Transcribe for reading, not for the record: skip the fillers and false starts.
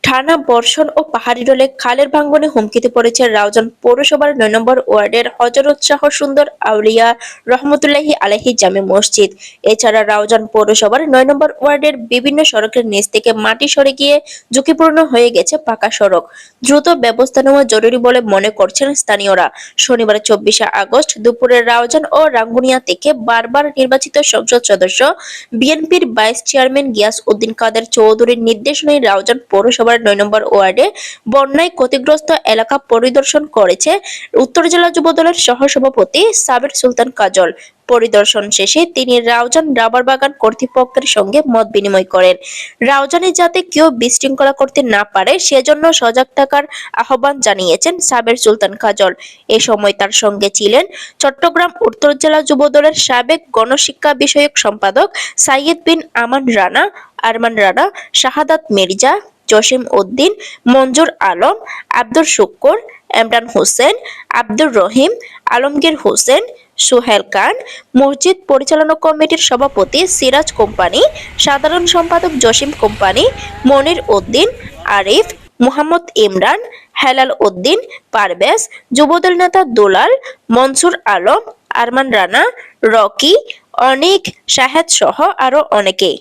টানা বর্ষণ ও পাহাড়ি ঢলে খালের ভাঙনে হুমকিতে পড়েছে রাউজান পৌরসভার ৯ নম্বর ওয়ার্ডের হযরত শাহ সুন্দর আউলিয়া রহমতুল্লাহি আলাইহি জামে মসজিদ। এছাড়া রাউজান পৌরসভার ৯ নম্বর ওয়ার্ডের বিভিন্ন সড়কের নিচ থেকে মাটি সরে গিয়ে ঝুঁকিপূর্ণ হয়ে গেছে পাকা সড়ক। দ্রুত ব্যবস্থা নেওয়া জরুরি বলে মনে করছেন স্থানীয়রা। শনিবার ২৪শে আগস্ট দুপুরে রাউজান ও রাঙ্গুনিয়া থেকে বারবার নির্বাচিত সংসদ সদস্য বিএনপির ভাইস চেয়ারম্যান গিয়াস উদ্দিন কাদের চৌধুরীর নির্দেশনায় রাউজান পৌরসভার ৯ নম্বর ওয়ার্ডে বন্যায় ক্ষতিগ্রস্ত এলাকা পরিদর্শন করেছে উত্তর জেলা যুবদলের সহসভাপতি সাবের সুলতান কাজল। পরিদর্শন শেষে তিনি রাউজান রাবার বাগান কর্তৃপক্ষের সঙ্গে মত বিনিময় করেন। রাউজানে যাতে কেউ বিশৃঙ্খলা করতে না পারে সেজন্য সজাগ থাকার আহ্বান জানিয়েছেন সাবের সুলতান কাজল। এ সময় তার সঙ্গে ছিলেন চট্টগ্রাম উত্তর জেলা যুবদলের সাবেক গণশিক্ষা বিষয়ক সম্পাদক সাইয়েদ বিন আরমান রানা, শাহাদাত মির্জা, জসিম উদ্দিন, মঞ্জুর আলম, আব্দুর শুক্কুর, ইমরান হোসেন, আব্দুর রহিম, আলমগীর হোসেন, সোহেল খান, মসজিদ পরিচালনা কমিটির সভাপতি সিরাজ কোম্পানি, সাধারণ সম্পাদক জসিম কোম্পানি, মনির উদ্দিন, আরিফ, মোহাম্মদ ইমরান, হেলাল উদ্দিন, পারভেজ, যুবদল নেতা দুলাল, মনসুর আলম, আরমান রানা, রকি, অনিক, শাহেদ সহ আরো অনেকে।